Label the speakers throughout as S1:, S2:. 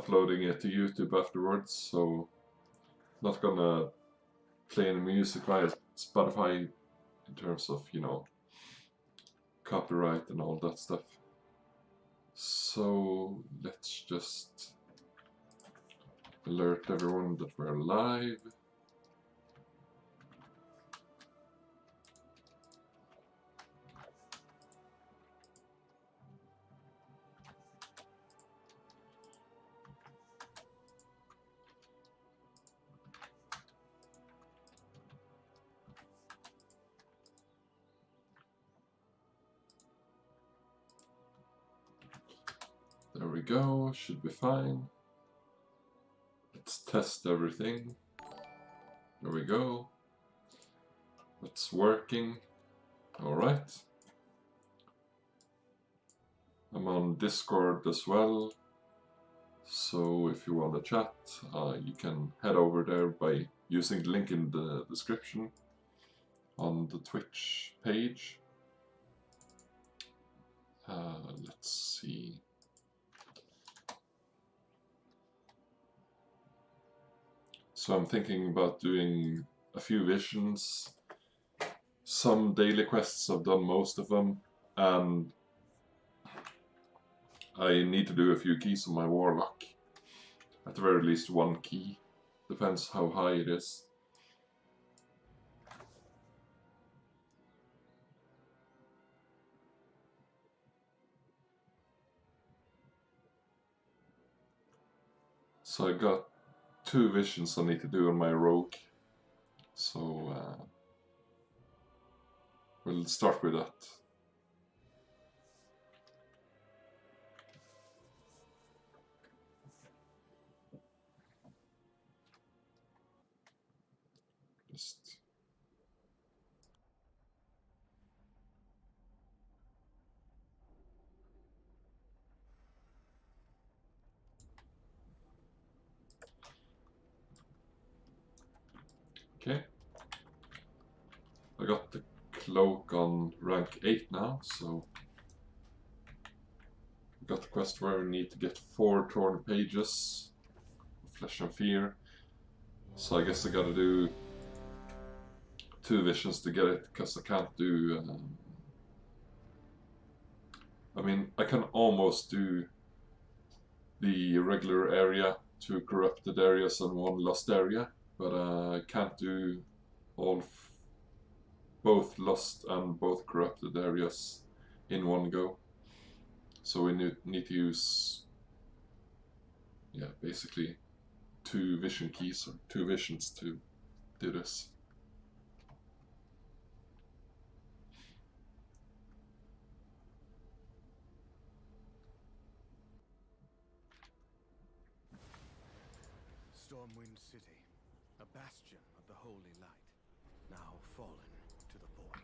S1: uploading it to YouTube afterwards, so not gonna play any music via Spotify in terms of, you know, copyright and all that stuff. So let's just alert everyone that we're live. There we go, should be fine. Let's test everything. There we go. It's working. Alright. I'm on Discord as well. So if you want to chat, you can head over there by using the link in the description on the Twitch page. Let's see. So I'm thinking about doing a few visions, some daily quests. I've done most of them, and I need to do a few keys on my warlock. At the very least one key, depends how high it is. So I got 2 visions I need to do on my rogue, so we'll start with that. Just okay. I got the cloak on rank 8 now, so I got the quest where we need to get 4 torn pages of Flesh and Fear. So I guess I gotta do 2 visions to get it, because I can't do... I mean, I can almost do the regular area, 2 corrupted areas and 1 lost area, but I can't do both lost and both corrupted areas in one go. So we need to use, yeah, basically 2 vision keys or 2 visions to do this.
S2: Stormwind City, a bastion of the Holy Light, now fallen to the void,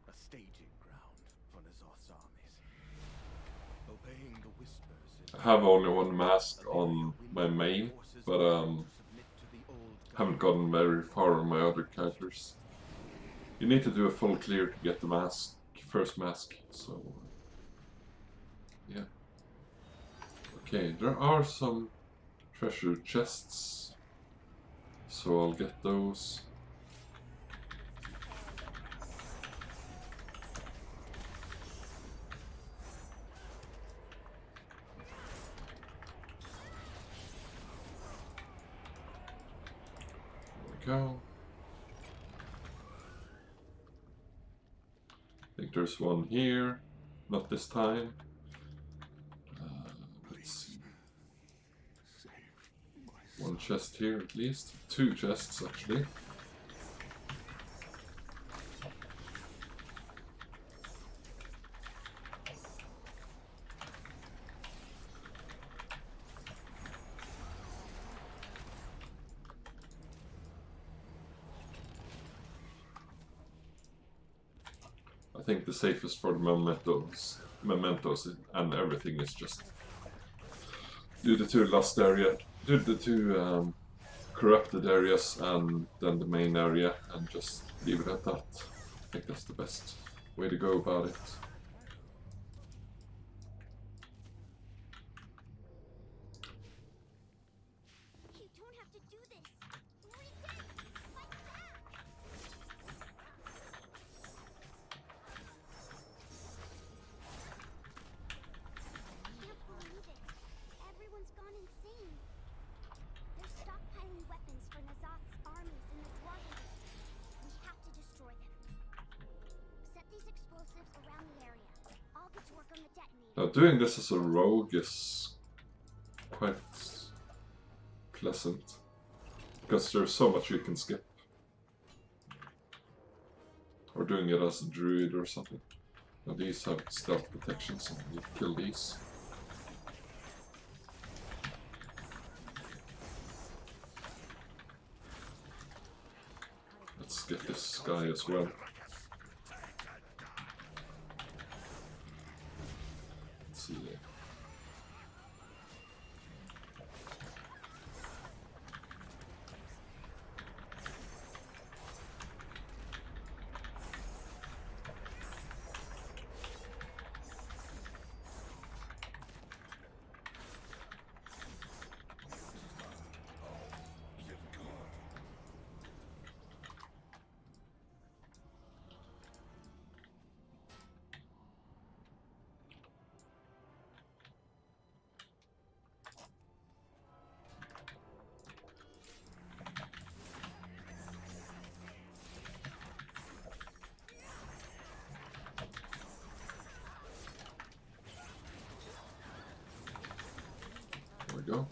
S2: a staging ground for N'Zoth's armies. Obeying the whispers.
S1: I have only 1 mask on my main, but haven't gotten very far on my other characters. You need to do a full clear to get the mask, first mask, so yeah. Okay, there are some treasure chests, so I'll get those. There we go. I think there's one here, not this time. Let's see. 1 chest here at least. 2 chests actually. I think the safest for the mementos and everything is just do the 2 lost area, do the 2 corrupted areas and then the main area, and just leave it at that. I think that's the best way to go about it.
S3: weapons for Nazoth's armies in the Dwarven district. We have to destroy them. Set these explosives around the area. I'll get to work on the detonator.
S1: Now, doing this as a rogue is quite pleasant, because there's so much you can skip. Or doing it as a druid or something. Now these have stealth protection, so we kill these. Let's get this guy as well. Let's see. There we go.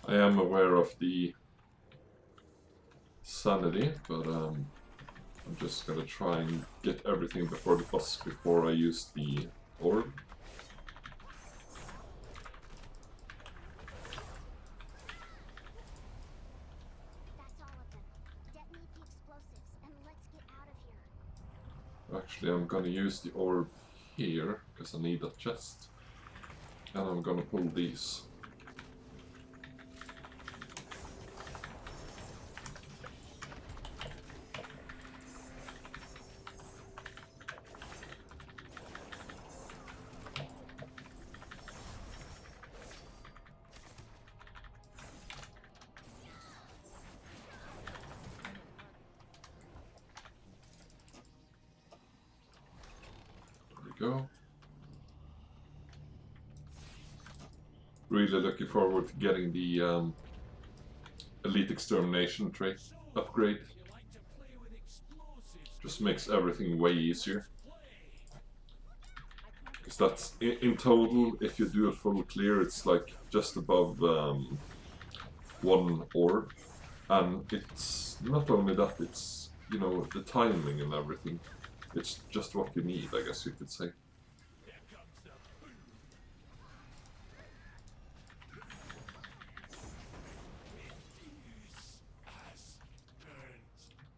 S1: I am aware of the sanity, but I'm just gonna try and get everything before the boss before I use the orb.
S3: That's all of them. Detonate the explosives and let's get out of here.
S1: Actually, I'm gonna use the orb here, because I need a chest. And I'm gonna pull these. Go. Really looking forward to getting the Elite Extermination trait upgrade. Just makes everything way easier. Because that's, in total, if you do a full clear, it's like just above 1 orb. And it's not only that, it's, you know, the timing and everything. It's just what you need, I guess you could say.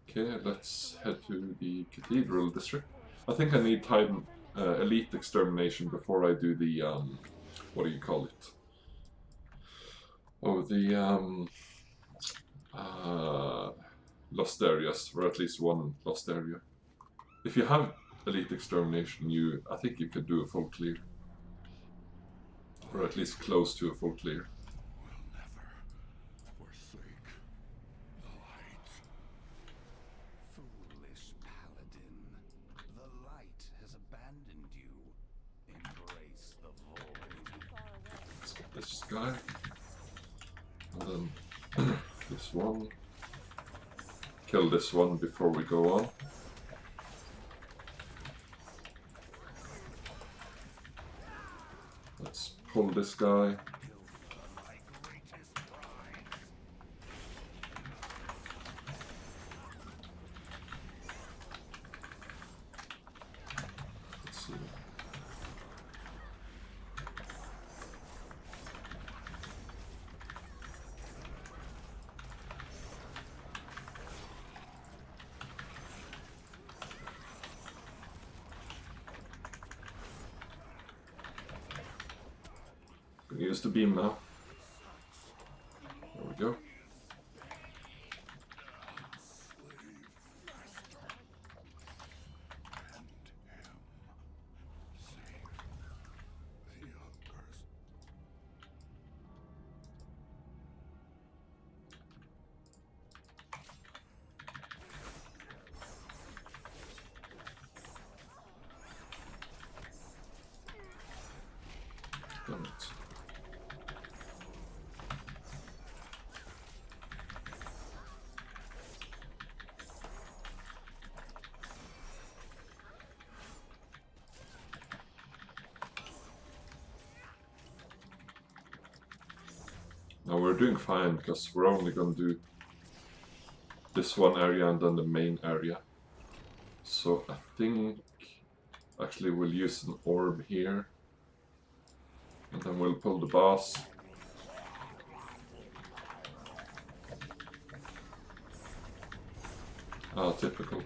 S1: Okay, let's head to the Cathedral District. I think I need time Elite Extermination before I do the, what do you call it? Oh, the lost areas, or at least one lost area. If you have Elite Extermination, I think you could do a full clear. Or at least close to a full clear.
S2: Will never forsake the light. Foolish paladin, the light has abandoned you. Embrace the void.
S1: Let's get this guy. And then this one. Kill this one before we go on. Let's pull this guy. Let's see. Gonna use the beam now. There we we go. Damn it. Now we're doing fine because we're only gonna do this one area and then the main area. So I think actually we'll use an orb here. And then we'll pull the boss. Ah, typical.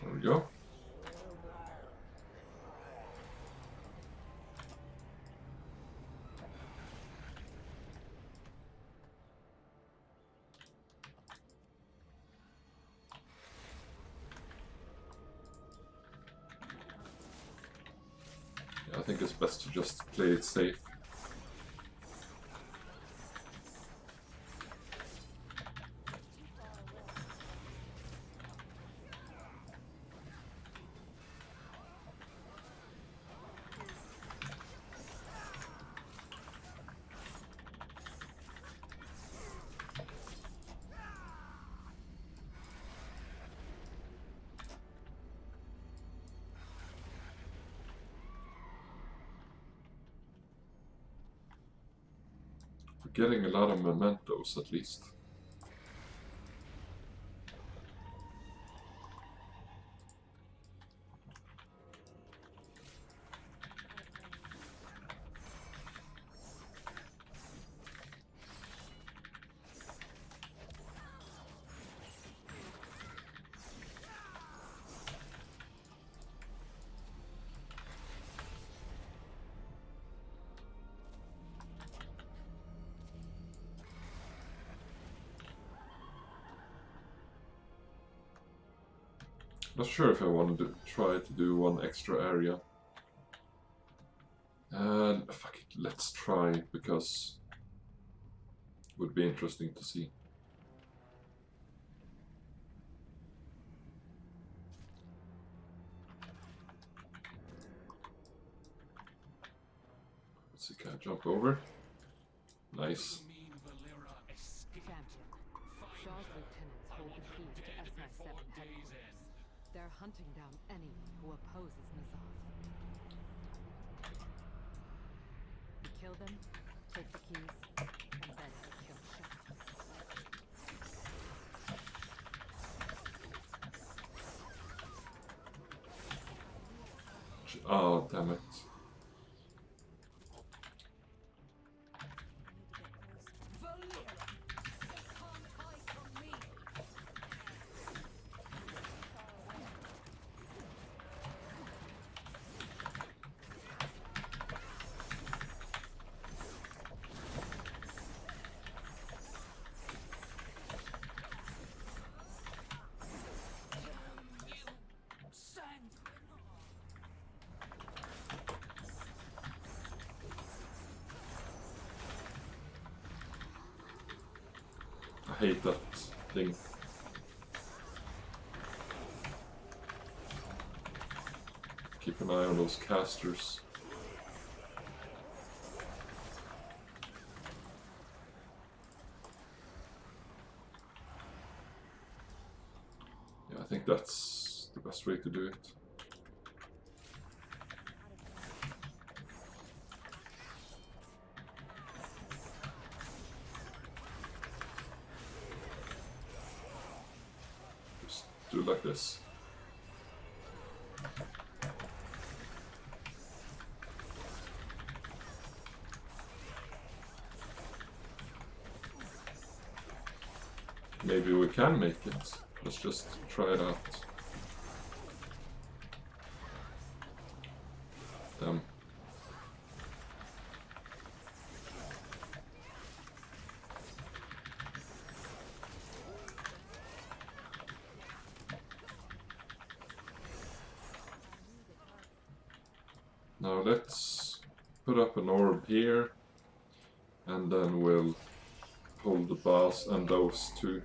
S1: There we go. Yeah, I think it's best to just play it safe. We're getting a lot of mementos at least. Not sure if I want to try to do one extra area. Fuck it, let's try, because it would be interesting to see. Let's see, can I jump over? Nice.
S4: Shaw's lieutenants hold the keys to SI-7 headquarters. They're hunting down anyone who opposes Nazaf. You kill them, take the keys, and then you kill Shaw.
S1: Oh, damn it. I hate that thing. Keep an eye on those casters. Yeah, I think that's the best way to do it. Just do it like this. Maybe we can make it. Let's just try it out. Damn. Now let's put up an orb here, and then we'll hold the boss and those two.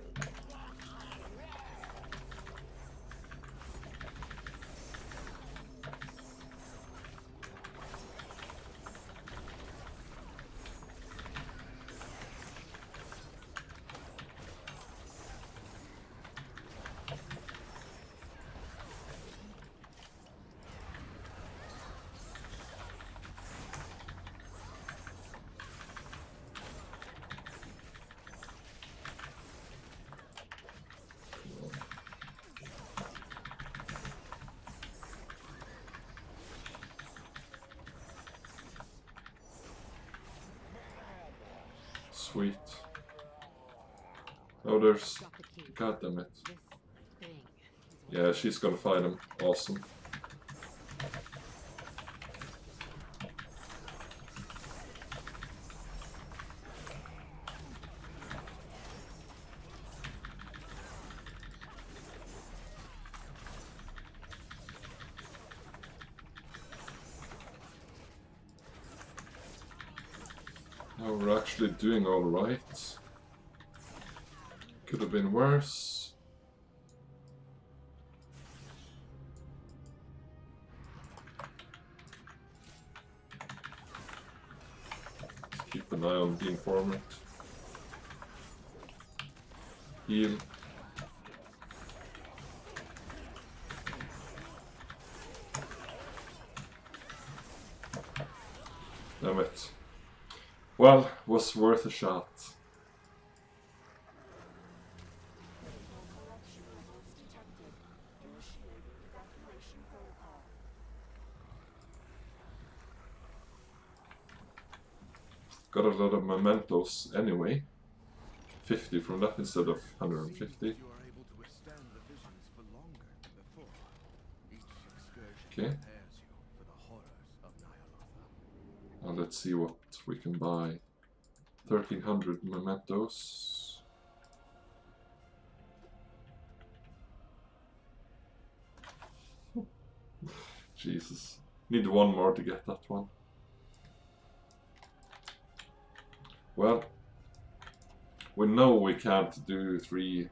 S1: Sweet. Oh, there's...
S4: Got the key.
S1: God damn it.
S4: This thing is what
S1: Yeah, she's gonna fight him. Awesome. Now we're actually doing alright. Could have been worse. Keep an eye on the informant. Heal. Damn it. Well, was worth a shot. Got a lot of mementos anyway. 50 from that instead of 150.
S2: You are able to withstand the visions for longer than before. Each excursion
S1: Okay.
S2: prepares you for the horrors of Nyalotha.
S1: Now let's see what we can buy. 1300 mementos. Jesus. Need one more to get that one. Well, we know we can't do 3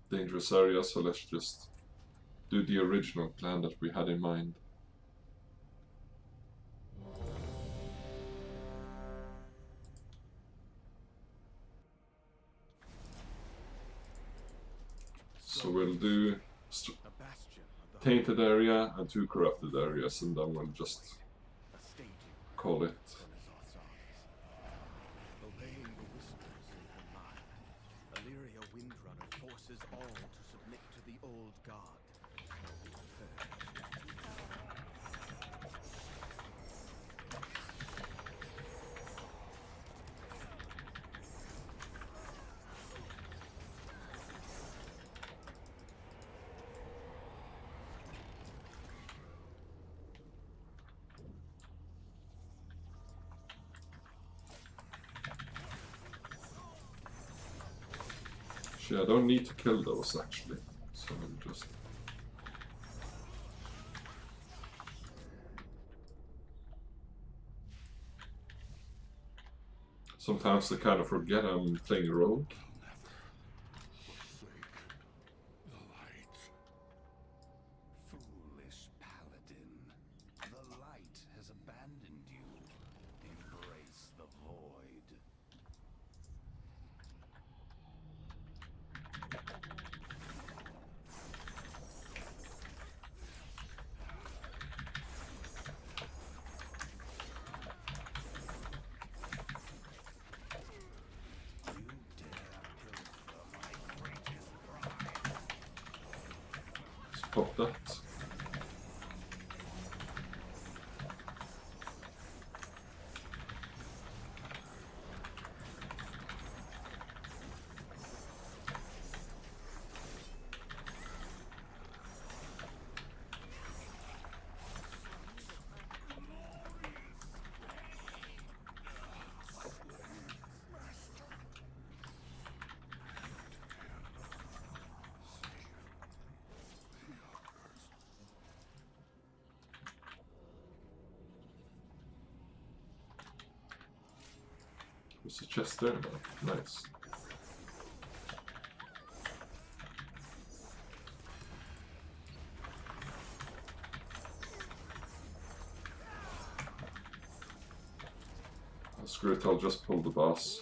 S1: dangerous areas, so let's just do the original plan that we had in mind. So we'll do
S2: A bastion of the
S1: tainted area and 2 corrupted areas, and then we'll just
S2: a staging
S1: call it.
S2: for Nazar's armies. Obeying the whispers in her mind, Illyria Windrunner forces all to submit to the old god.
S1: Actually, I don't need to kill those actually, so I'll just... Sometimes I kind of forget I'm playing a rogue.
S2: The light. Foolish paladin. The light has abandoned you. Embrace the void. You dare
S1: pop that. There's a chest there now. Nice. Oh, screw it, I'll just pull the boss.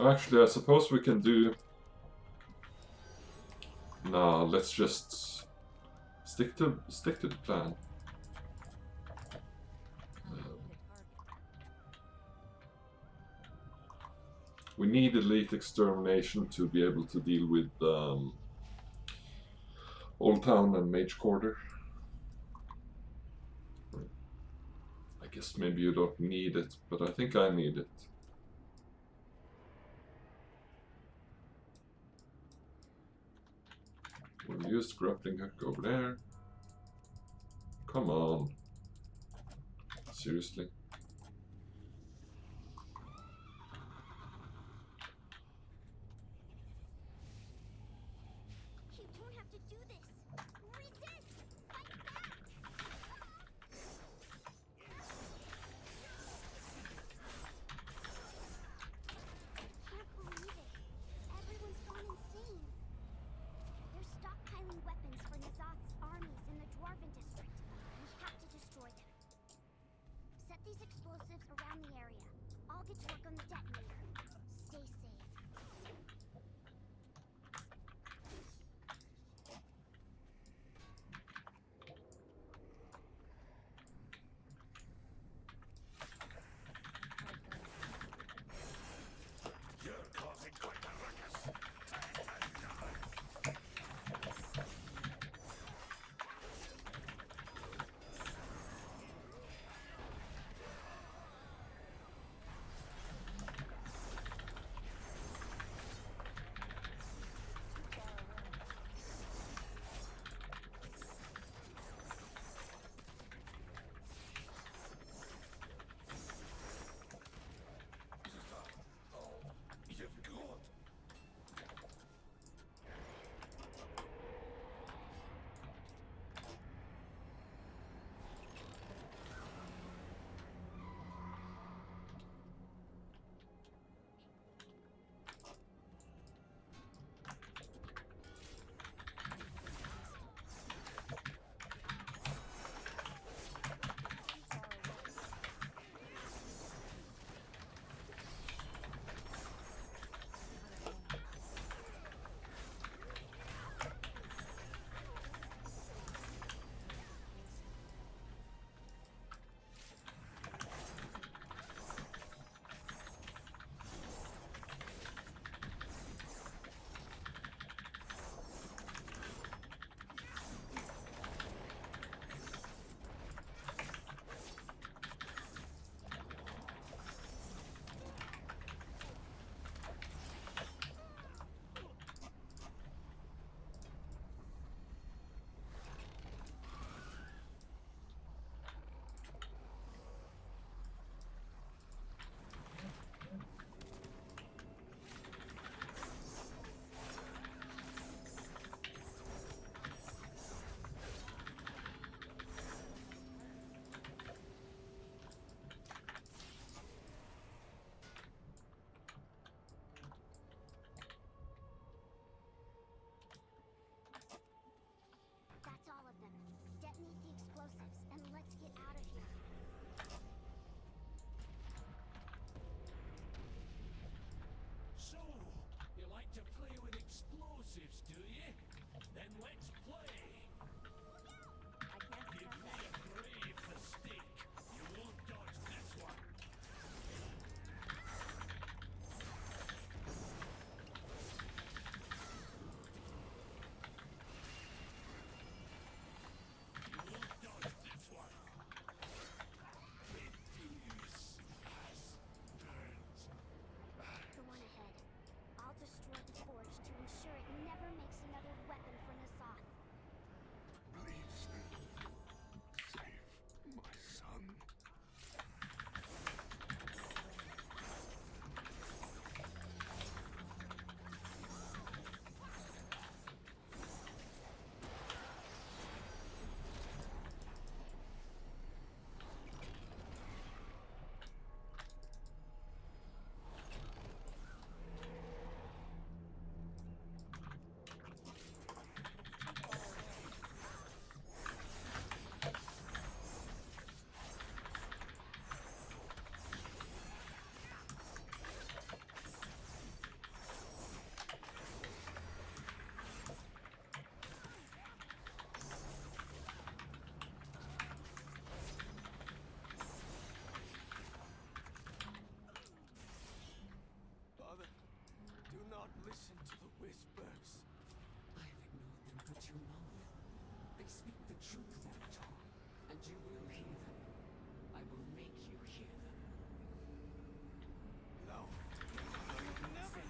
S1: Actually, I suppose we can do... Nah, let's just stick to the plan. We need elite extermination to be able to deal with Old Town and Mage Quarter. I guess maybe you don't need it, but I think I need it. We'll use the grappling hook over there. Come on. Seriously.
S3: You don't have to do this. Resist! Fight back! Can't believe it. Everyone's gone insane. They're stockpiling weapons for Nazoth's armies in the Dwarven district. We have to destroy them. Set these explosives around the area. I'll get to work on the detonator. Stay safe.
S2: You're causing quite a ruckus.
S3: explosives and let's get out of here.
S5: So, you like to play with explosives, do you? Then let's play.
S3: I can't
S5: Give
S3: pretend
S5: me
S3: that.
S5: a brave mistake. You won't dodge this one. You won't dodge this one. Refuse as burns.
S3: Go on ahead. I'll destroy the forge to ensure it never makes another weapon for Nazoth.
S2: Please, save my son. Father, do not listen to the whispers.
S6: I've ignored them for too long. They speak the truth, Avatar, and you will hear them. I will make you hear them.
S2: No. I will never.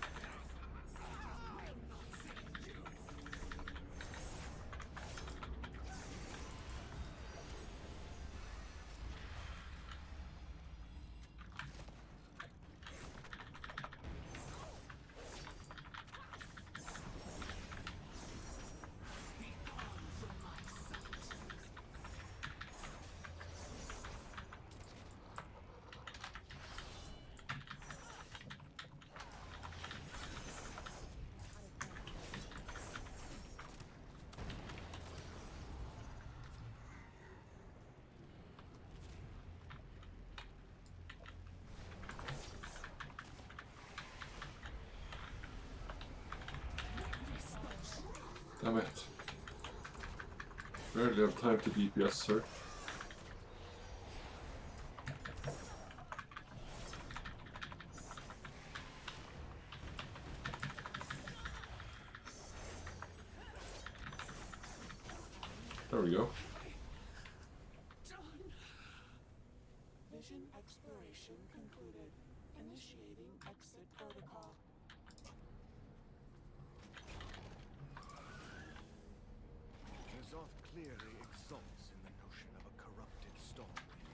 S1: Damn it. Barely have time to DPS, sir. There we go.
S6: Vision exploration concluded. Initiating exit protocol.
S2: Nazoth clearly exults in the notion of a corrupted stormwind.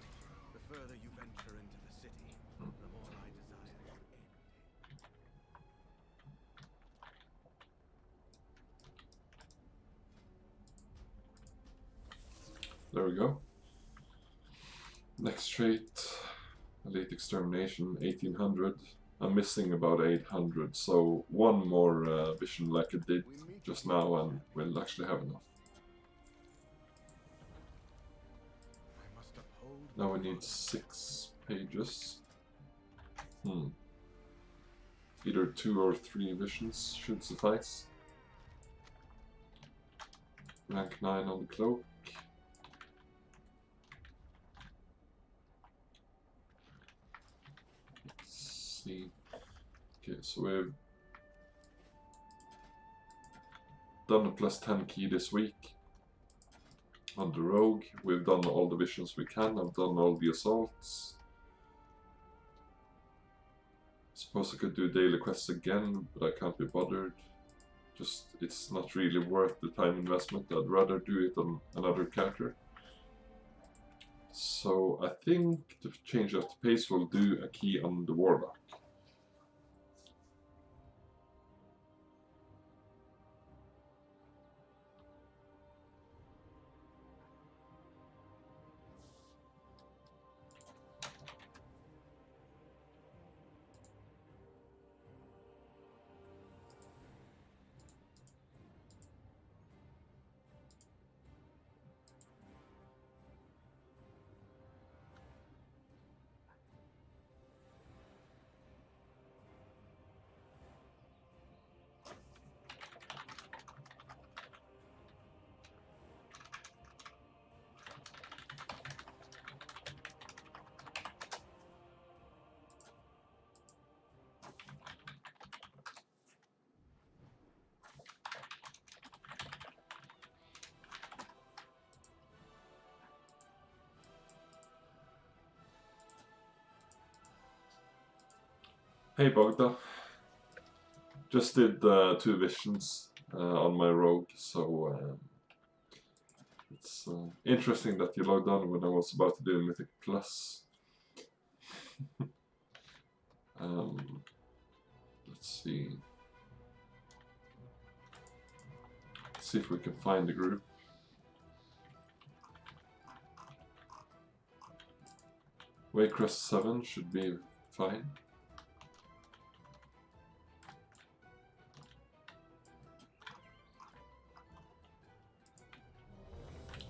S2: The further you venture into the city, the more I desire to end it.
S1: There we go. Next trait, Elite Extermination, 1800. I'm missing about 800, so one more vision like I did just now and we'll actually have enough.
S2: I must uphold
S1: Now we
S2: my
S1: need
S2: father.
S1: 6 pages. Either 2 or 3 visions should suffice. Rank 9 on the cloak. Let's see. Okay, so we've done a plus 10 key this week. On the rogue, we've done all the visions we can. I've done all the assaults. Suppose I could do daily quests again, but I can't be bothered. Just, it's not really worth the time investment. I'd rather do it on another character. So I think to change up the pace, we'll do a key on the warlock. Hey Bogda, just did 2 visions on my rogue, so it's interesting that you logged on when I was about to do Mythic Plus. Let's see. Let's see if we can find the group. Waycrest 7 should be fine.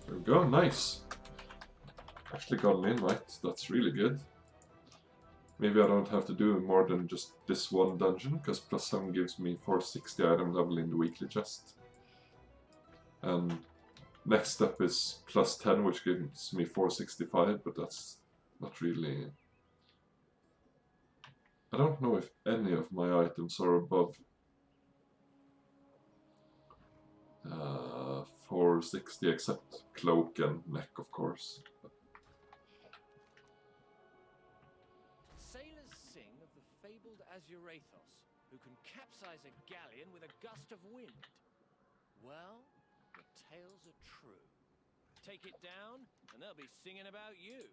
S1: There we go, nice. Actually got an invite, that's really good. Maybe I don't have to do more than just this one dungeon, because +7 gives me 460 item level in the weekly chest. And next step is +10, which gives me 465, but that's not really... I don't know if any of my items are above 460, except cloak and neck, of course.
S2: Sailors sing of the fabled Azurathos, who can capsize a galleon with a gust of wind. Well, the tales are true. Take it down, and they'll be singing about you.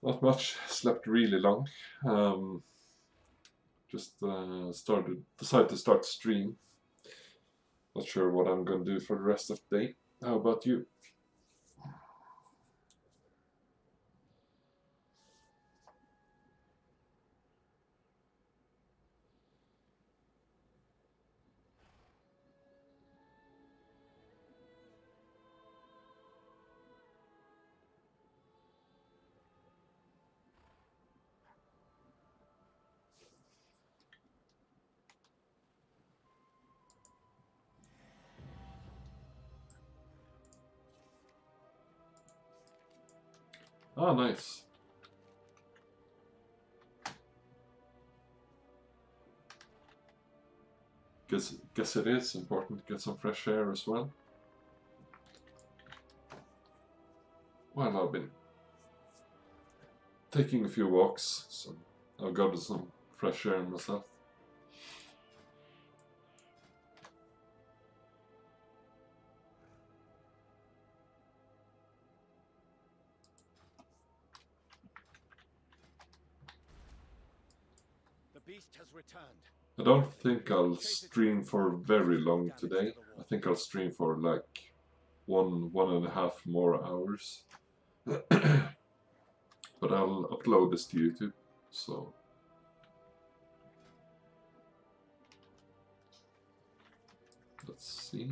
S1: Not much, slept really long. Just decided to start stream. Not sure what I'm gonna do for the rest of the day. How about you? Ah, nice. Guess it is important to get some fresh air as well. Well, I've been taking a few walks, so I've got some fresh air myself.
S2: The beast has returned.
S1: I don't think I'll stream for very long today. I think I'll stream for like 1.5 more hours. But I'll upload this to YouTube, so... Let's see...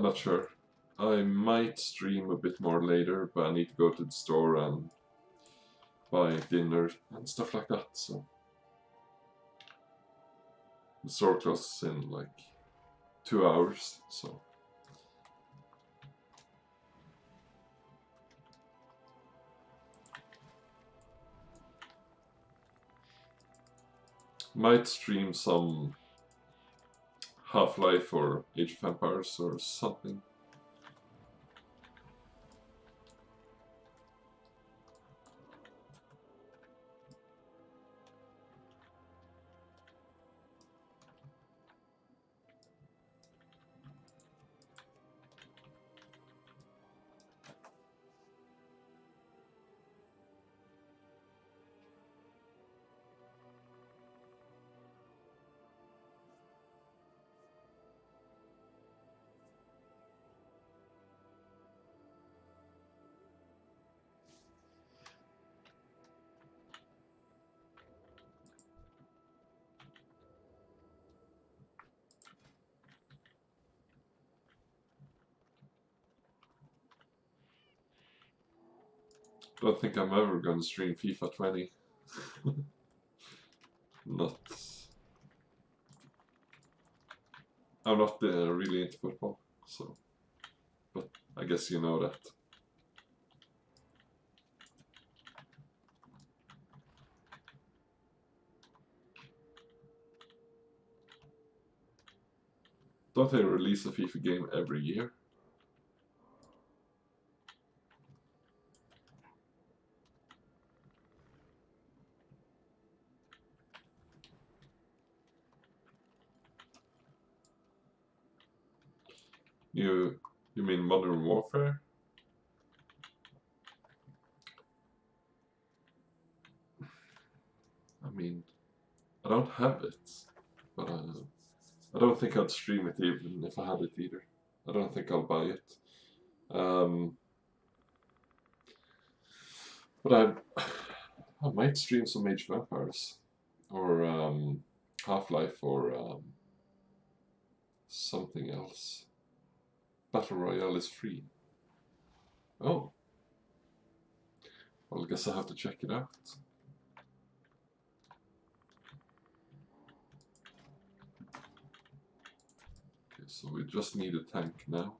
S1: not sure. I might stream a bit more later, but I need to go to the store and buy dinner and stuff like that, so... The store closes in like 2 hours, so... Might stream some Half-Life or Age of Empires or something. Don't think I'm ever gonna stream FIFA 20. not. I'm not really into football, so. But I guess you know that. Don't they release a FIFA game every year? You mean Modern Warfare? I mean, I don't have it, but I don't think I'd stream it even if I had it either. I don't think I'll buy it. But I might stream some Age of Empires or Half-Life or something else. Battle Royale is free. Oh, well, I guess I have to check it out. Okay, so we just need a tank now.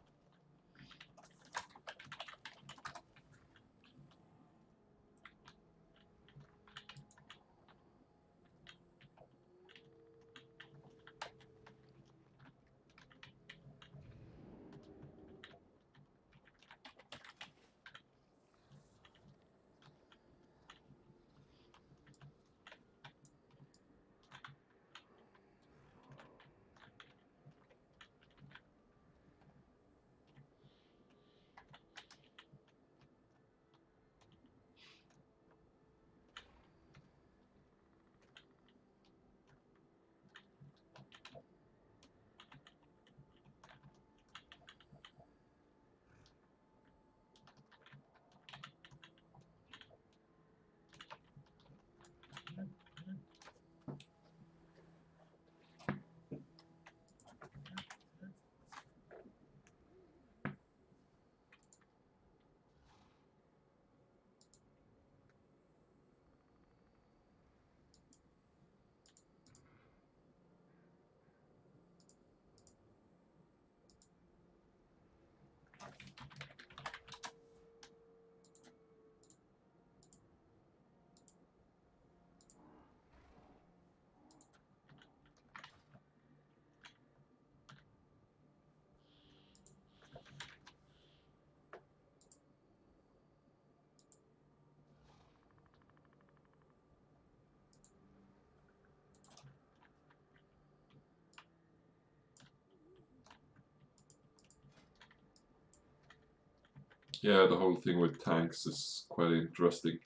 S1: Yeah, the whole thing with tanks is quite interesting.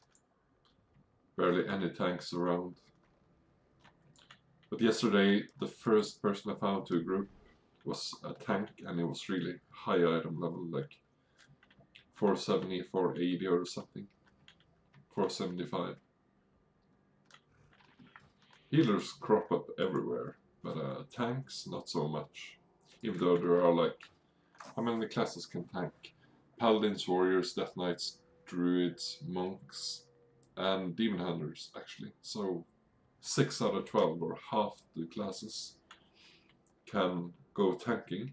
S1: Barely any tanks around. But yesterday, the first person I found to a group was a tank, and it was really high item level, like 470, 480 or something. 475. Healers crop up everywhere, but tanks not so much. Even though there are like, how many classes can tank? Paladins, warriors, death knights, druids, monks, and demon hunters actually. So 6 out of 12 or half the classes can go tanking.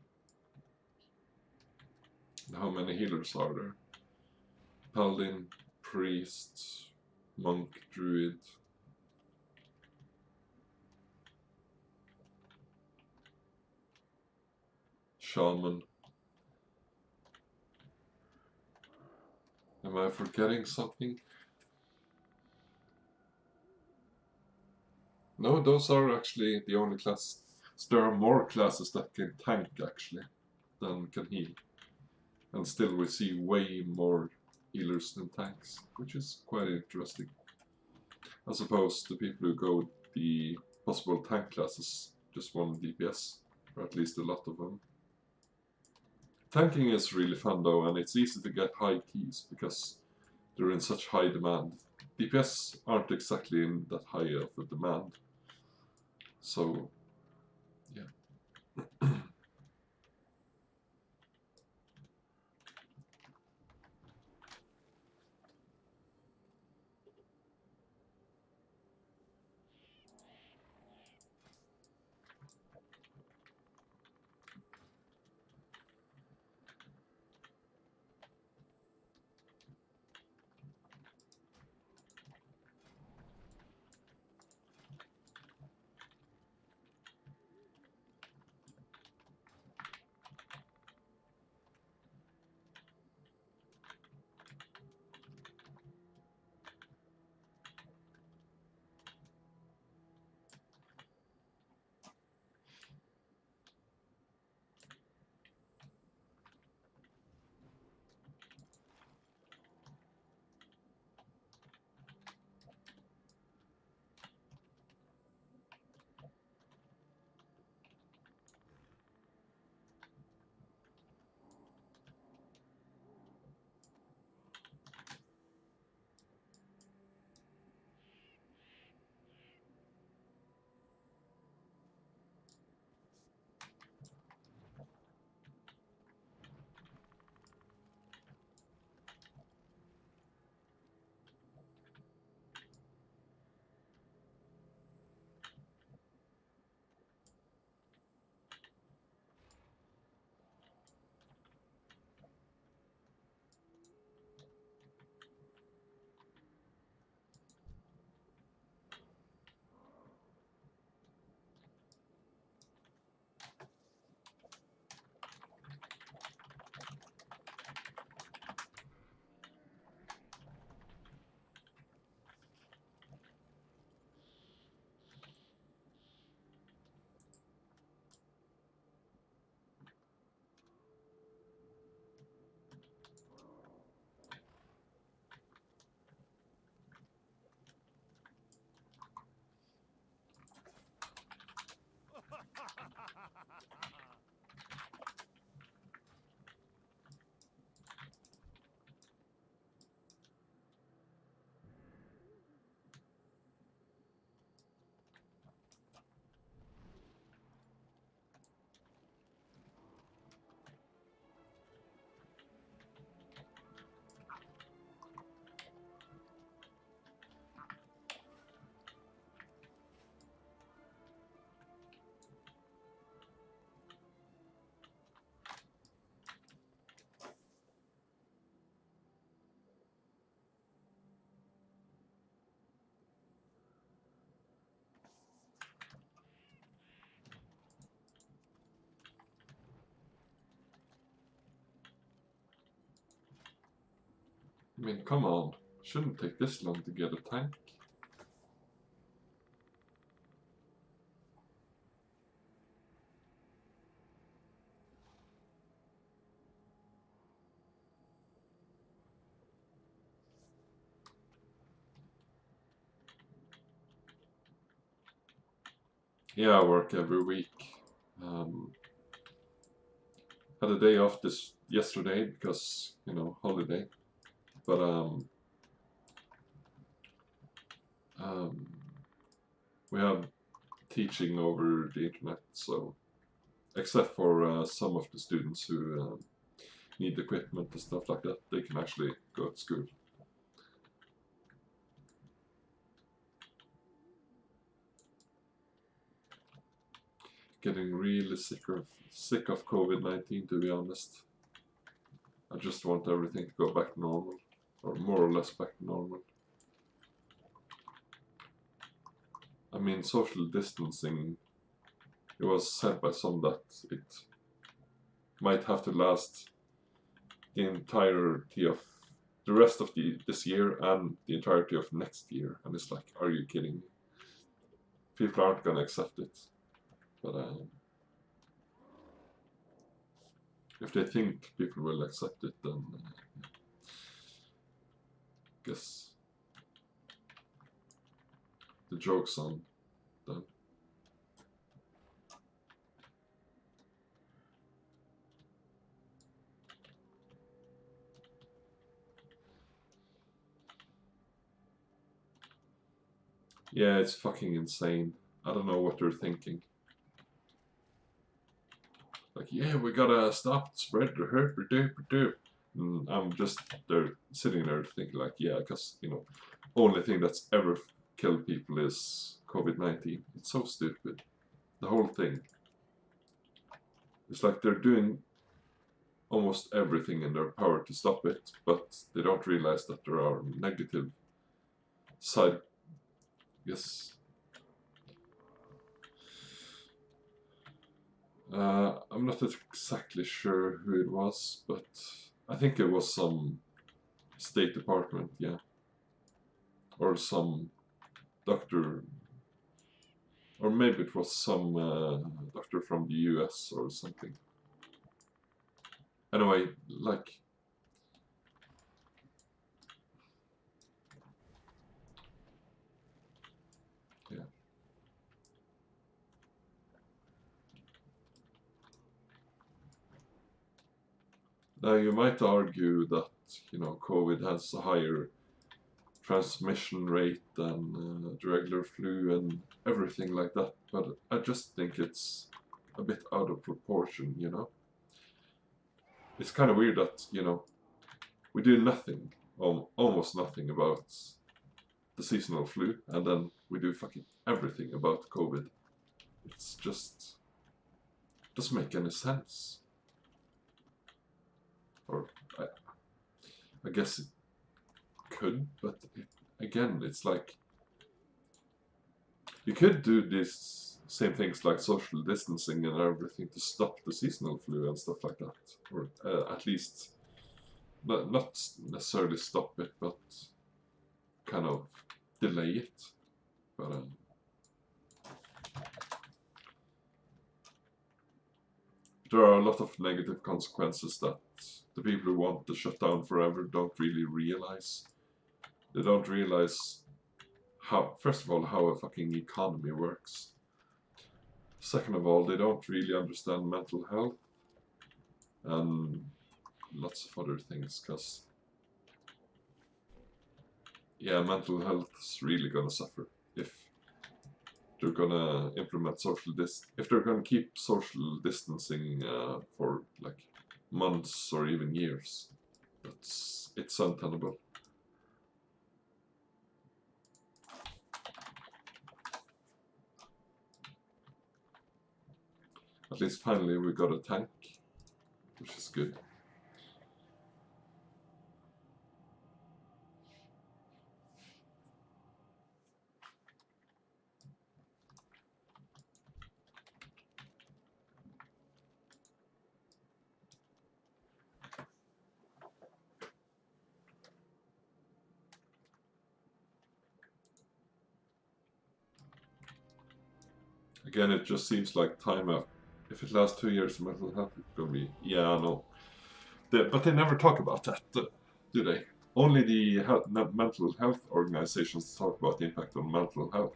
S1: And how many healers are there? Paladin, priest, monk, druid. Shaman. Am I forgetting something? No, those are actually the only classes. So there are more classes that can tank actually than can heal. And still we see way more healers than tanks, which is quite interesting. I suppose the people who go the possible tank classes just want DPS, or at least a lot of them. Tanking is really fun though, and it's easy to get high keys because they're in such high demand. DPS aren't exactly in that high of a demand. So, yeah. I mean, come on. Shouldn't take this long to get a tank. Yeah, I work every week. Had a day off yesterday because, you know, holiday. But we have teaching over the internet, so except for some of the students who need equipment and stuff like that, they can actually go to school. Getting really sick of COVID-19, to be honest. I just want everything to go back to normal, or more or less back to normal. I mean, social distancing, it was said by some that it might have to last the entirety of the rest of this year and the entirety of next year. And it's like, are you kidding me? People aren't gonna accept it. But if they think people will accept it, then I guess the joke's on them. Yeah, it's fucking insane. I don't know what they're thinking. Like, yeah, we gotta stop the spread, the hurt, and I'm just there sitting there thinking like, yeah, because, you know, only thing that's ever killed people is COVID-19. It's so stupid. The whole thing. It's like they're doing almost everything in their power to stop it, but they don't realize that there are negative side. Yes. I'm not exactly sure who it was, but I think it was some State Department, yeah. Or some doctor, or maybe it was some doctor from the US or something. Anyway, like, yeah. Now you might argue that, you know, COVID has a higher transmission rate than the regular flu and everything like that, but I just think it's a bit out of proportion, you know? It's kind of weird that, you know, we do nothing, almost nothing about the seasonal flu, and then we do fucking everything about COVID. It's just doesn't make any sense. Or I guess it could, but again, it's like you could do these same things like social distancing and everything to stop the seasonal flu and stuff like that, or at least not necessarily stop it, but kind of delay it. But there are a lot of negative consequences that the people who want the shutdown forever don't really realize. They don't realize how, first of all, how a fucking economy works. Second of all, they don't really understand mental health and lots of other things, because yeah, mental health is really gonna suffer if they're gonna implement if they're gonna keep social distancing for like months or even years. It's untenable. At least finally we got a tank, which is good. again, it just seems like time up. If it lasts 2 years, mental health is going to be, yeah, I know. But they never talk about that, do they? Only the mental health organizations talk about the impact on mental health.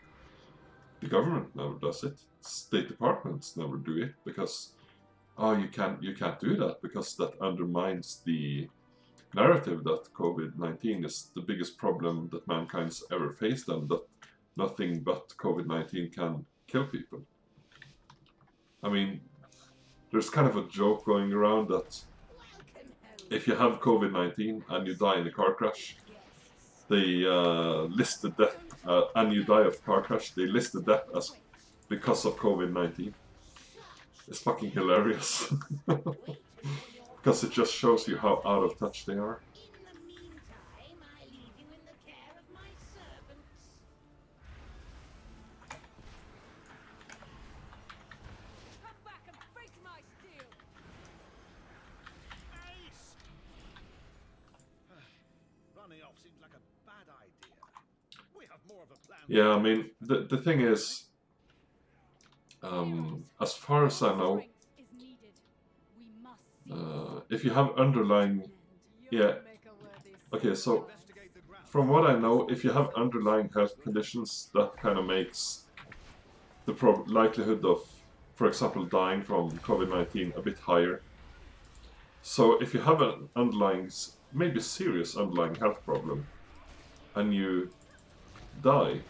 S1: The government never does it. State departments never do it because, oh, you can't do that because that undermines the narrative that COVID-19 is the biggest problem that mankind's ever faced and that nothing but COVID-19 can kill people. I mean, there's kind of a joke going around that if you have COVID-19 and you die in a car crash, they list the death, and you die of car crash, they list the death as because of COVID-19. It's fucking hilarious. Because it just shows you how out of touch they are.
S6: In the meantime, I leave you in the care of my servants.
S4: Come back and break my steel!
S2: Ace! Running off seems like a bad idea. We have more of a plan.
S1: Yeah, I mean, the thing is, as far as I know,
S4: Strength is needed. We must
S1: if you have underlying, yeah,
S4: make a worthy
S1: okay, so
S2: Investigate the ground.
S1: from what I know, if you have underlying health conditions, that kind of makes the likelihood of, for example, dying from COVID-19 a bit higher. So if you have an underlying, maybe serious underlying health problem, and you die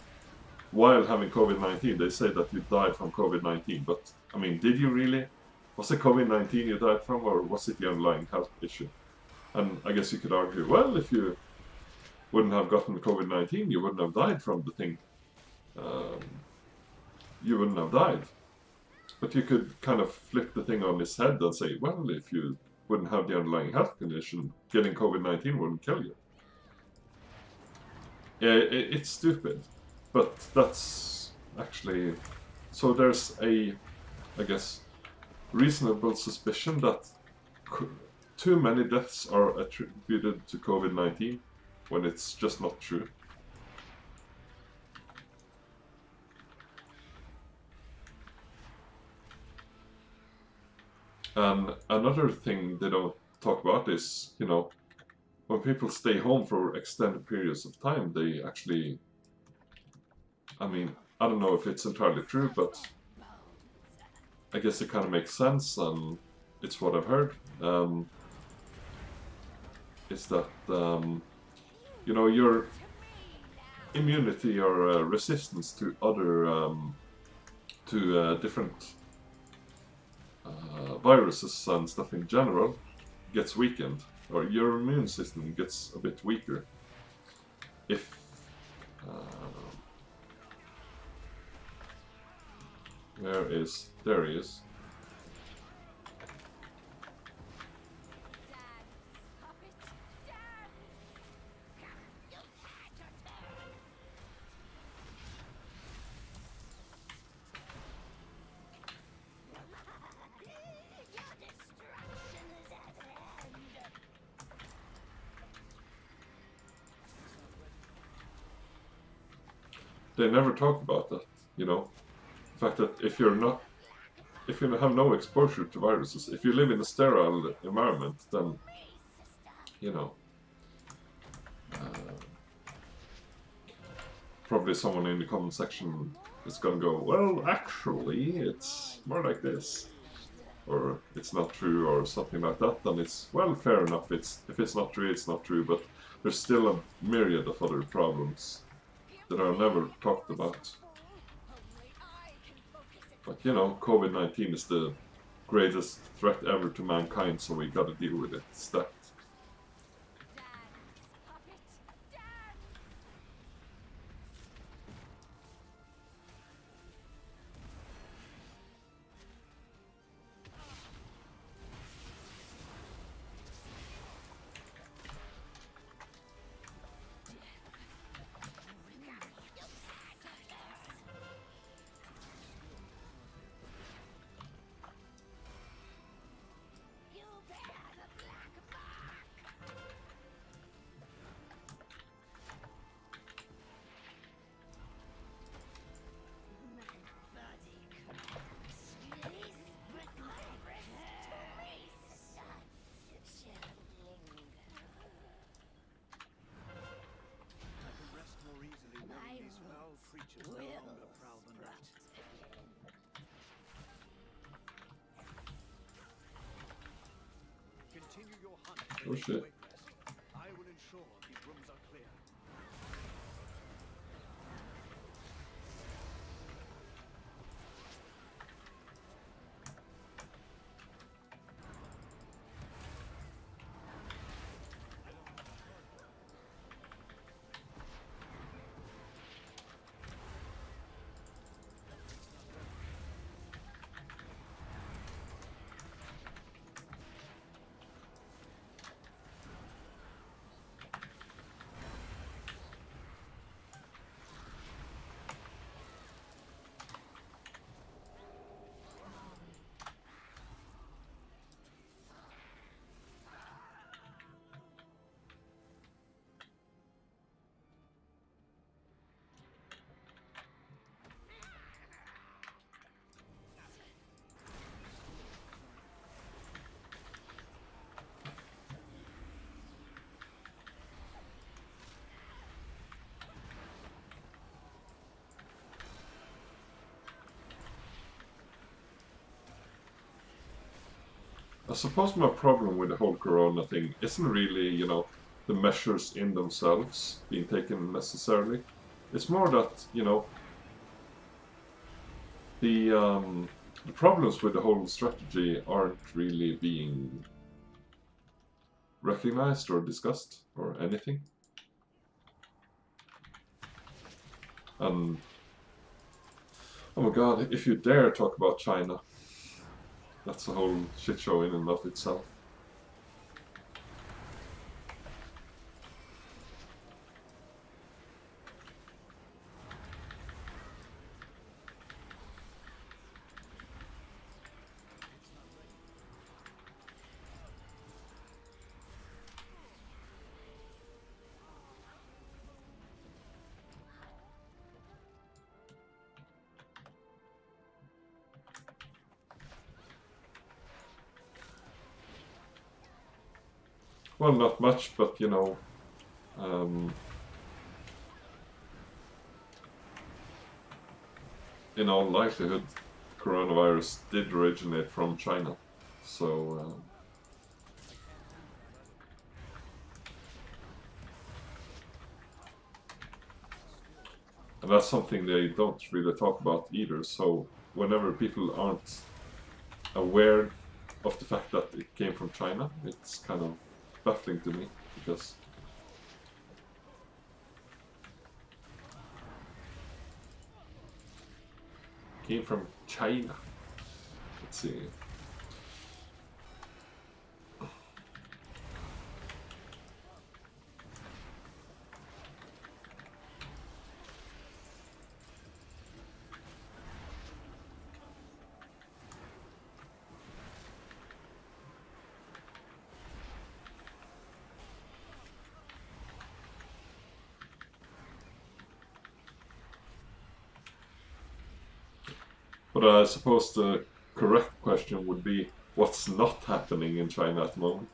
S1: while having COVID-19, they say that you died from COVID-19, but I mean, did you really? Was it COVID-19 you died from, or was it the underlying health issue? And I guess you could argue, well, if you wouldn't have gotten COVID-19, you wouldn't have died from the thing. You wouldn't have died. But you could kind of flip the thing on its head and say, well, if you wouldn't have the underlying health condition, getting COVID-19 wouldn't kill you. Yeah, it's stupid. But that's actually... So there's a, I guess, reasonable suspicion that too many deaths are attributed to COVID-19 when it's just not true. And another thing they don't talk about is, you know, when people stay home for extended periods of time, they actually, I mean, I don't know if it's entirely true, but I guess it kind of makes sense, and it's what I've heard. Is that, you know, your immunity or resistance to other, different viruses and stuff in general gets weakened, or your immune system gets a bit weaker if there he is. They never talk about that, you know. The fact that if you have no exposure to viruses, if you live in a sterile environment, then, you know, probably someone in the comment section is gonna go, well, actually, it's more like this, or it's not true, or something like that. Then it's, well, fair enough. If it's not true, it's not true. But there's still a myriad of other problems that are never talked about. But you know, COVID-19 is the greatest threat ever to mankind, so we gotta deal with it. It's that.
S2: creatures no longer prowl the night. Continue your hunt for
S1: Oh
S2: the
S1: shit.
S2: Waitress. I will ensure these rooms are clear.
S1: I suppose my problem with the whole Corona thing isn't really, you know, the measures in themselves being taken necessarily. It's more that, you know, the problems with the whole strategy aren't really being recognized or discussed or anything. And oh my god, if you dare talk about China, that's a whole shit show in and of itself. Well, not much, but you know, um, in all likelihood, coronavirus did originate from China. So, and that's something they don't really talk about either. So, whenever people aren't aware of the fact that it came from China, it's kind of baffling to me because it came from China. Let's see. But I suppose the correct question would be what's not happening in China at the moment?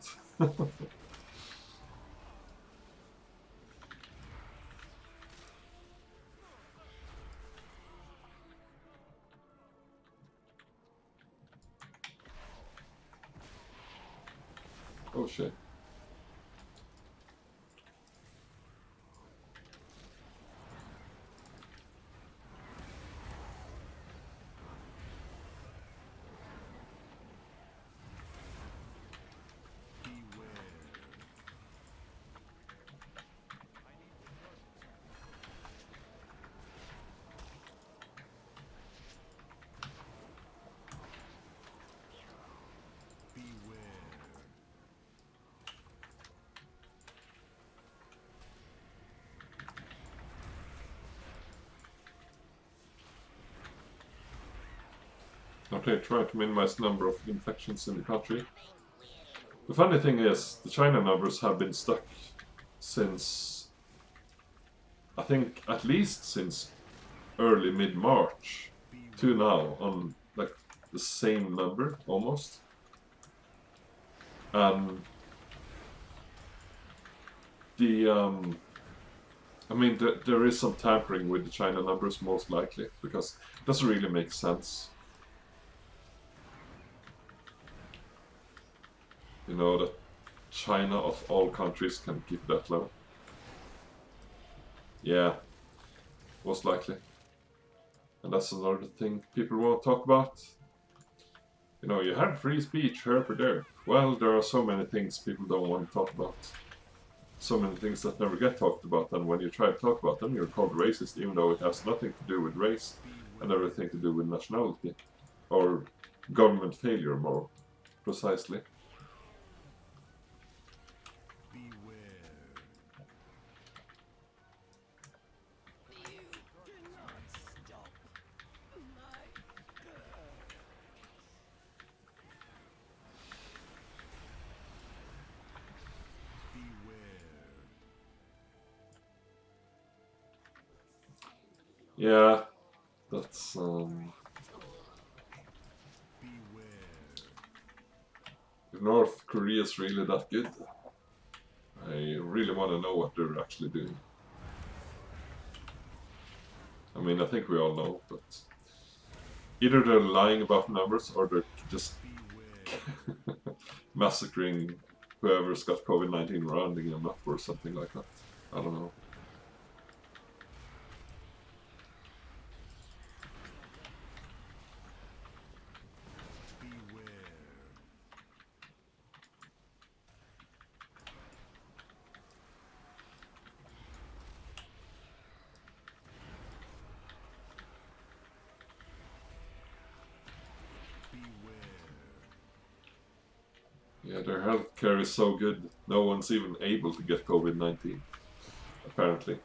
S1: Oh shit. Okay, try to minimize the number of infections in the country. The funny thing is, the China numbers have been stuck since, I think, at least since early mid-March to now, on like the same number almost. The I mean, there is some tampering with the China numbers, most likely, because it doesn't really make sense. You know, that China, of all countries, can keep that low. Yeah, most likely. And that's another thing people won't talk about. You know, you have free speech here or there. Well, there are so many things people don't want to talk about. So many things that never get talked about, and when you try to talk about them, you're called racist, even though it has nothing to do with race and everything to do with nationality. Or government failure, more precisely. Yeah, that's if North Korea's really that good, I really want to know what they're actually doing. I mean, I think we all know, but either they're lying about numbers or they're just massacring whoever's got COVID-19, rounding them up or something like that. I don't know. Yeah, their healthcare is so good, no one's even able to get COVID-19, apparently.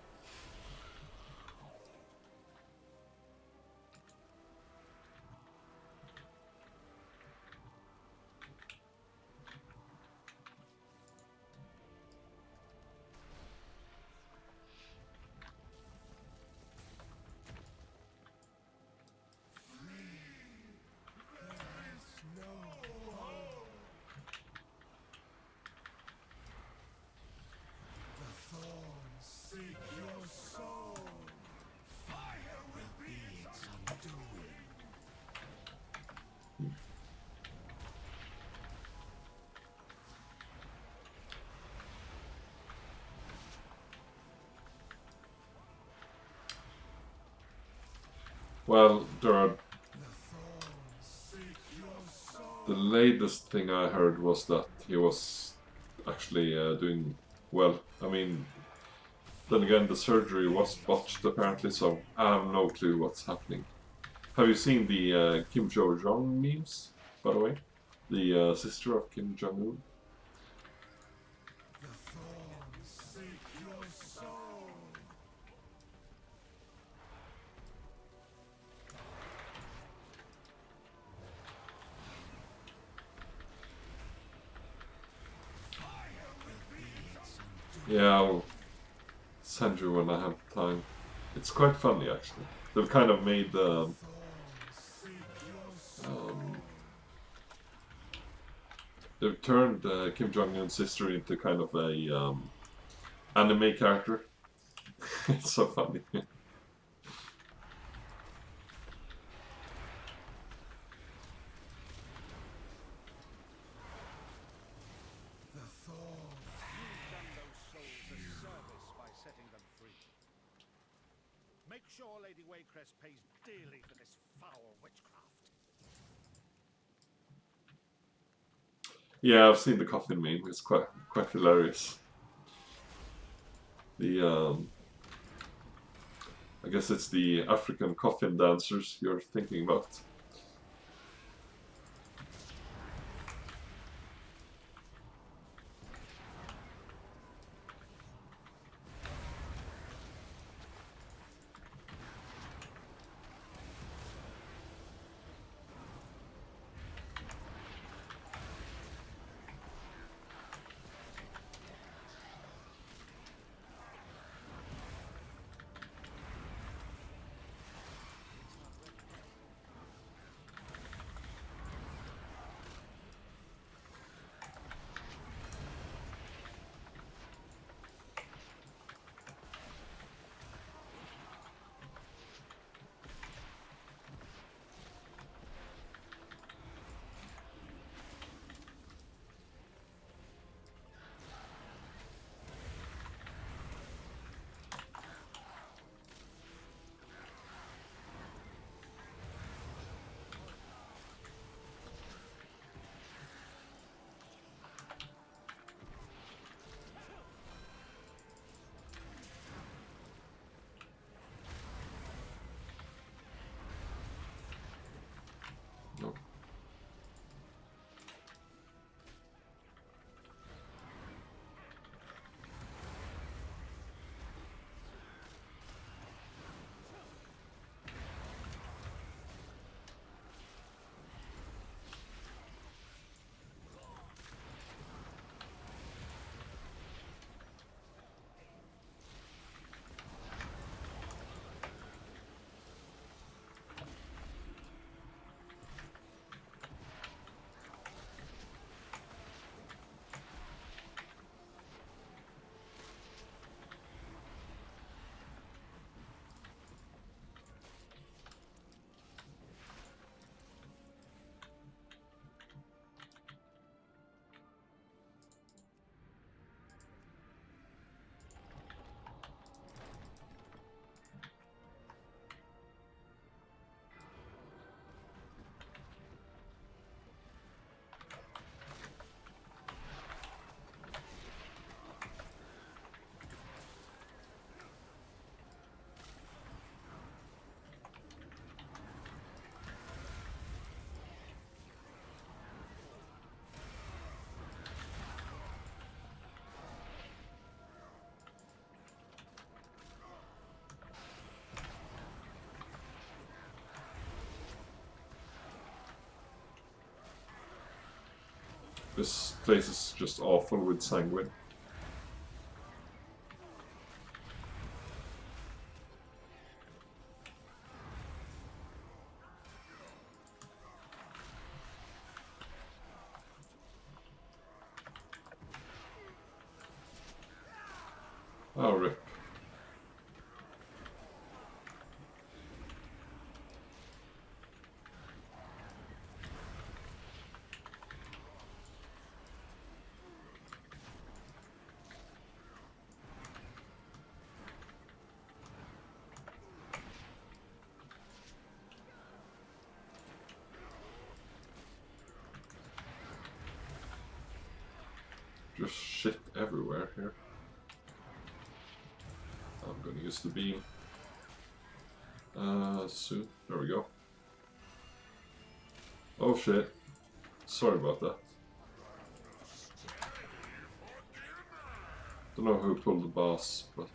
S1: Well, there are... The latest thing I heard was that he was actually doing well. I mean, then again, the surgery was botched apparently, so I have no clue what's happening. Have you seen the Kim Jo-jong memes, by the way? The sister of Kim Jong-un? Yeah, I'll send you when I have time. It's quite funny, actually. They've kind of made they've turned Kim Jong-un's sister into kind of a anime character. It's so funny.
S2: Make sure Lady Waycrest pays dearly for this foul witchcraft.
S1: Yeah, I've seen the coffin meme. It's quite hilarious. The I guess it's the African coffin dancers you're thinking about. This place is just awful with sanguine. Oh, rip. Just shit everywhere here. I'm gonna use the beam. Soon. There we go. Oh shit. Sorry about that. Don't know who pulled the boss, but...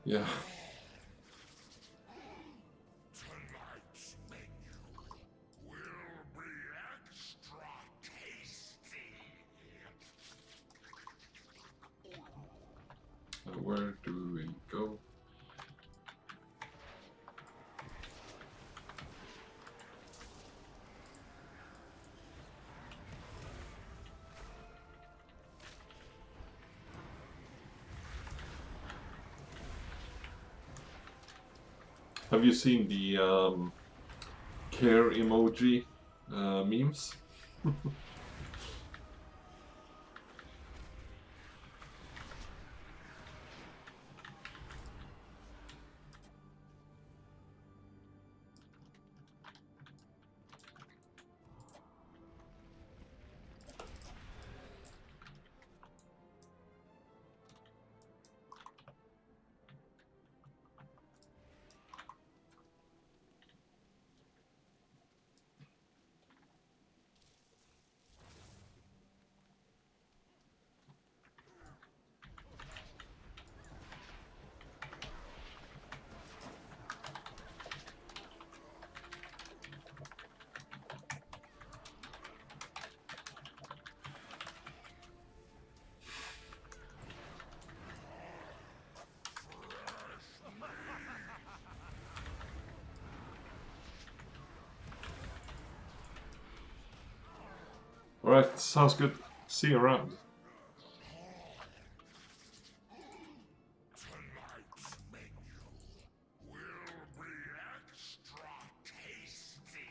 S1: yeah.
S5: Tonight's menu will be extra tasty.
S1: Where do we go? Have you seen the care emoji memes? Alright, sounds good. See you around.
S5: Tonight's menu will be extra tasty.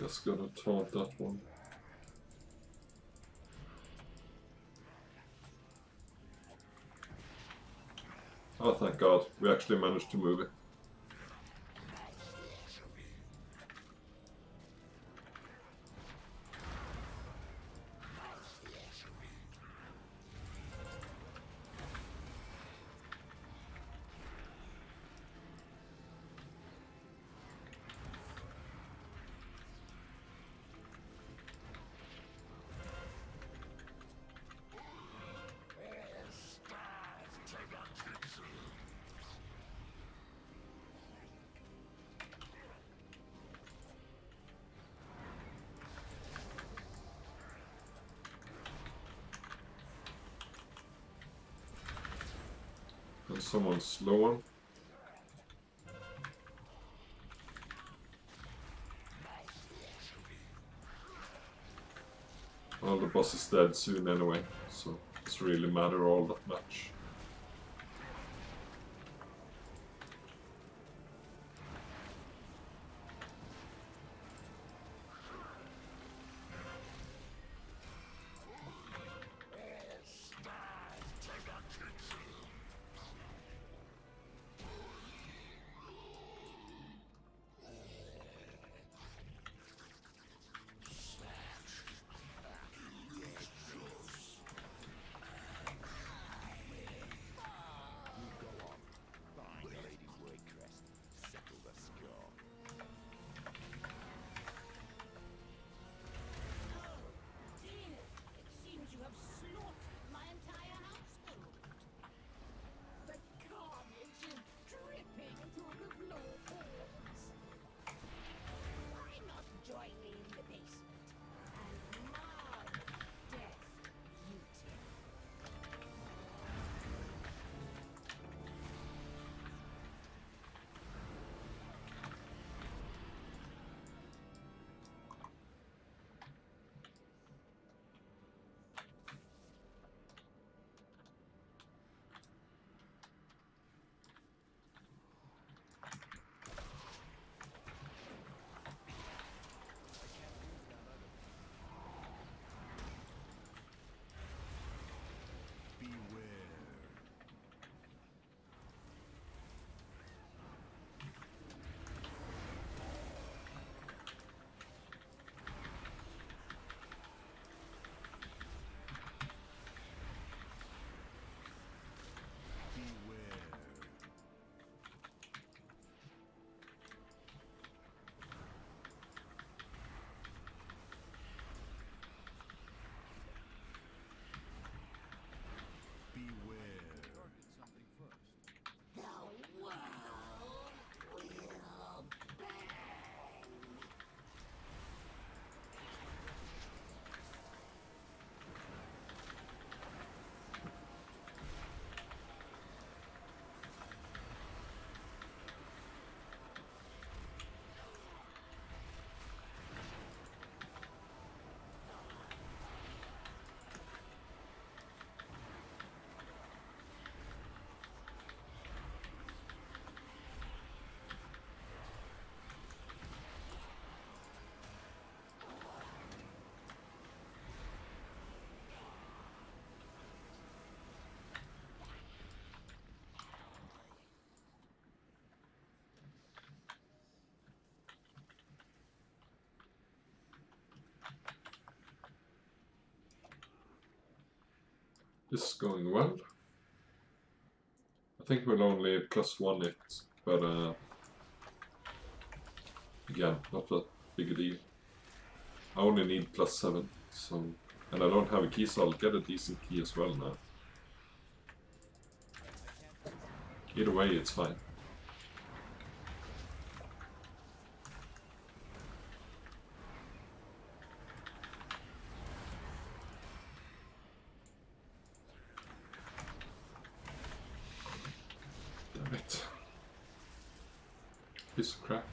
S1: Just gonna taunt that one. Oh, thank God. We actually managed to move it. And someone's slow on. Well, the boss is dead soon anyway, so it doesn't really matter all that much. This is going well. I think we'll only +1 it, but again, not that big a deal. I only need +7, so, and I don't have a key, so I'll get a decent key as well now. Either way, it's fine. Damn it. Piece of crap.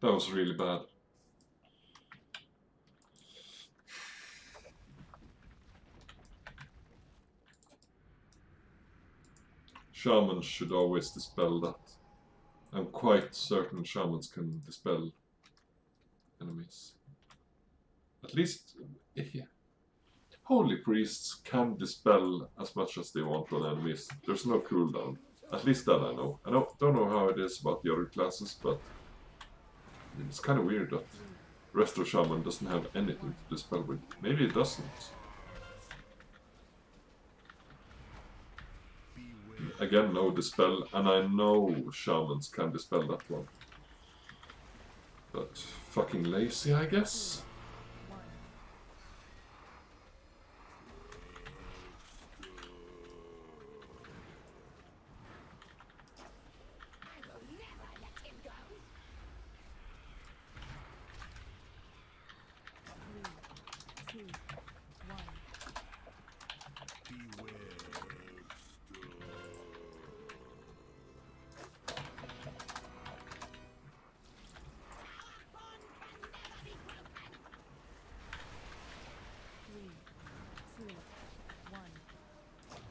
S1: That was really bad. Shamans should always dispel that. I'm quite certain shamans can dispel enemies. At least, yeah. Holy priests can dispel as much as they want on enemies. There's no cooldown. At least that I know. Don't know how it is about the other classes, but I mean, it's kind of weird that Resto Shaman doesn't have anything to dispel with. Maybe it doesn't. Again, no dispel, and I know shamans can dispel that one. But fucking lazy, I guess.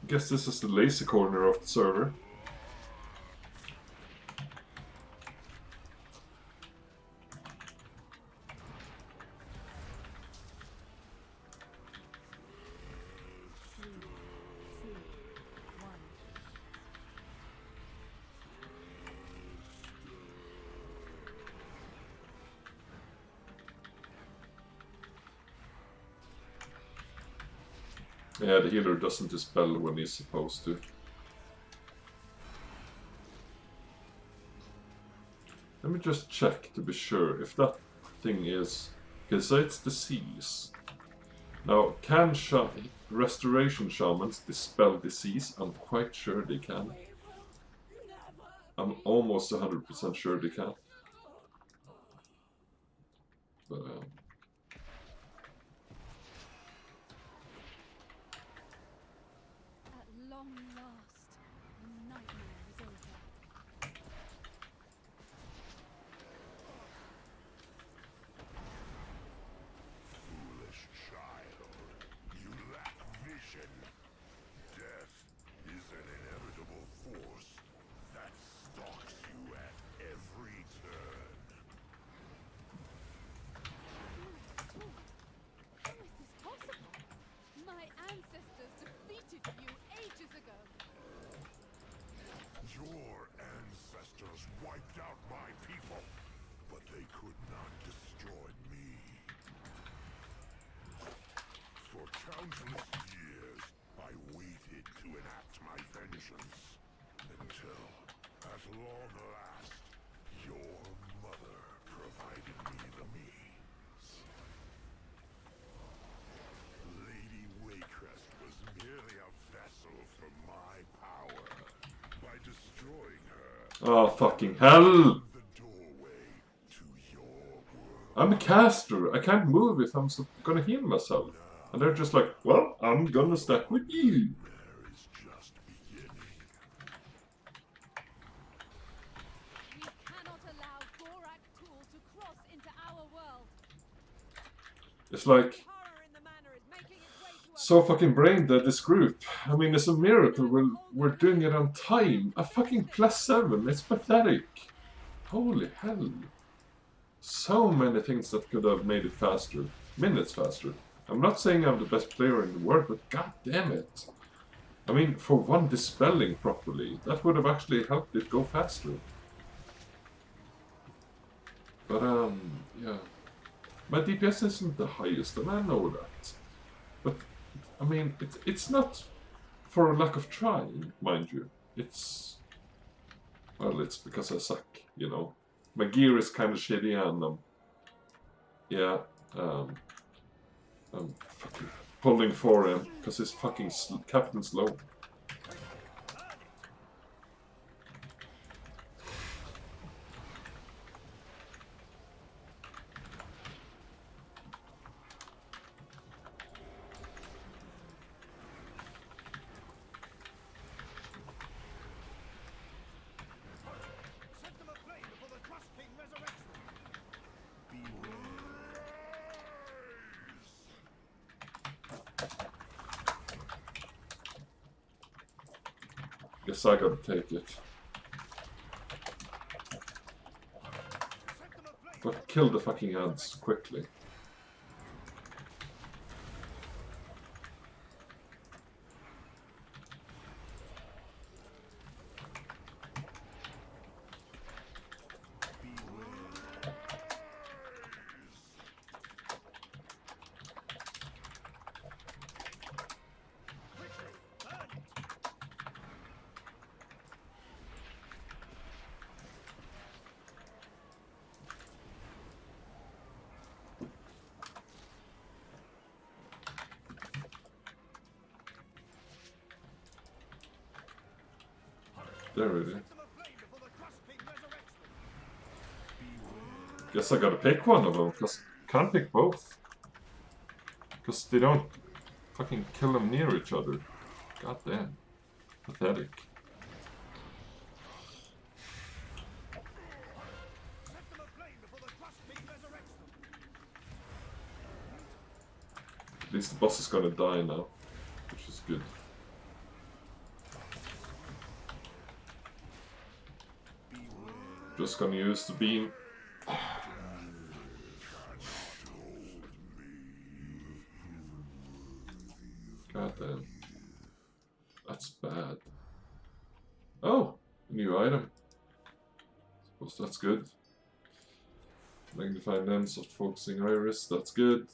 S1: Guess this is the lazy corner of the server. Yeah, the healer doesn't dispel when he's supposed to. Let me just check to be sure if that thing is... Okay, so it's disease. Now, can restoration shamans dispel disease? I'm quite sure they can. I'm almost 100% sure they can. But,
S3: At long last, the nightmare is over.
S7: Foolish child, you lack vision. Death is an inevitable force that stalks you at every turn.
S3: How is this possible? My ancestors defeated you ages ago.
S7: Your ancestors wiped out my people, but they could not destroy me. For countless years, I waited to enact my vengeance, until, at long last, your mother provided me the means. Lady Waycrest was merely a vessel for my power. By destroying her,
S1: oh, fucking hell!
S7: the doorway to your world.
S1: I'm a caster. I can't move if I'm gonna heal myself. And they're just like, well, I'm gonna stack with you.
S7: There is just beginning.
S3: We cannot allow Gorak Tool to cross into our world.
S1: It's like,
S3: Horror in the manor is making its way to us.
S1: so fucking brain dead, this group. I mean, it's a miracle we're doing it on time. A fucking +7, it's pathetic. Holy hell. So many things that could have made it faster. Minutes faster. I'm not saying I'm the best player in the world, but god damn it. I mean, for one dispelling properly, that would have actually helped it go faster. But, yeah. My DPS isn't the highest, and I know that. But, I mean, it's not for a lack of trying, mind you. It's... Well, it's because I suck, you know. My gear is kind of shitty, and yeah, I'm fucking pulling for him because he's fucking Captain Slow.
S2: Set them aflame before the Trust King resurrects them.
S1: Guess I gotta take it. But kill the fucking ants quickly. There it is. Guess I gotta pick one of them, because I can't pick both. Because they don't fucking kill them near each other. God damn. Pathetic. At least the boss is gonna die now, which is good. Just gonna use the beam. God damn. That's bad. Oh! New item. Suppose that's good. Magnifying lens, soft focusing iris, that's good.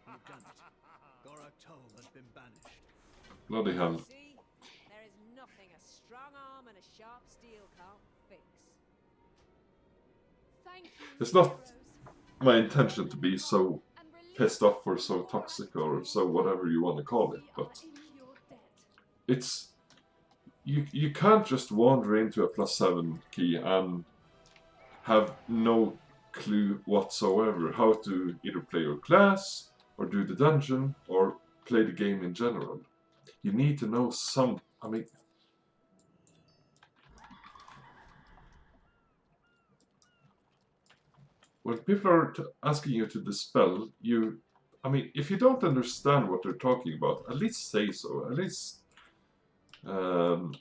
S2: You've done it. Gorak'Tol has been banished.
S1: Bloody hell.
S8: See, there is nothing a strong arm and a sharp steel can't fix. Thank you,
S1: It's not
S8: heroes.
S1: my intention to be so pissed off or so toxic or so whatever you want to call it, but it's you can't just wander into a +7 key and have no clue whatsoever how to either play your class or do the dungeon or play the game in general. You need to know some. I mean, when people are asking you to dispel, I mean, if you don't understand what they're talking about, at least say so. At least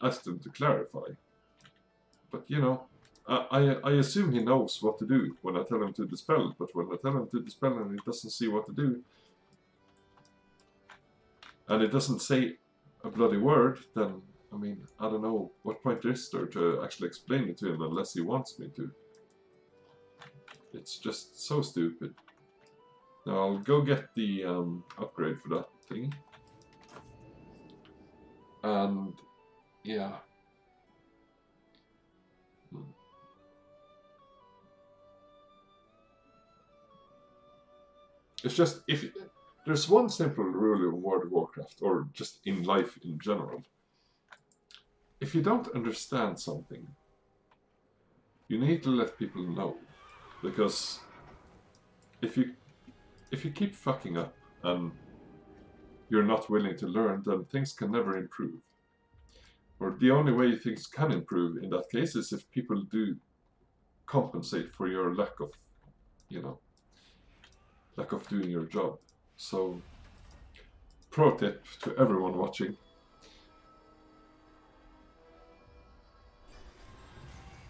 S1: ask them to clarify. But you know, I assume he knows what to do when I tell him to dispel. But when I tell him to dispel and he doesn't see what to do, and it doesn't say a bloody word, then I mean, I don't know what point is there to actually explain it to him unless he wants me to. It's just so stupid. Now I'll go get the upgrade for that thing. And yeah. It's just, if there's one simple rule in World of Warcraft, or just in life in general. If you don't understand something, you need to let people know. Because if you keep fucking up and you're not willing to learn, then things can never improve. Or the only way things can improve in that case is if people do compensate for your lack of, you know, lack of doing your job. So, pro tip to everyone watching.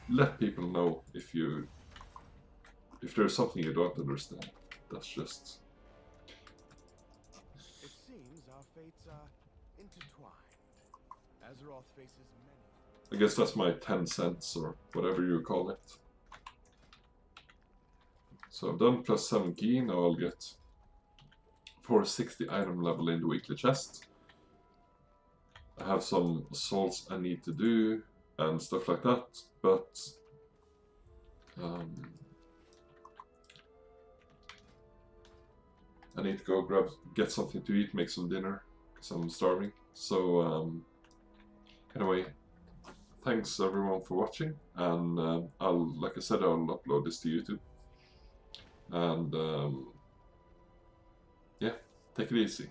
S1: Let people know if there's something you don't understand. That's just...
S2: It seems our fates are intertwined. Azeroth faces many.
S1: I guess that's my 10 cents or whatever you call it. So I've done +7 key, now I'll get 460 item level in the weekly chest. I have some assaults I need to do and stuff like that, but I need to go get something to eat, make some dinner, because I'm starving. So anyway, thanks everyone for watching, and like I said, I'll upload this to YouTube. And yeah, take it easy.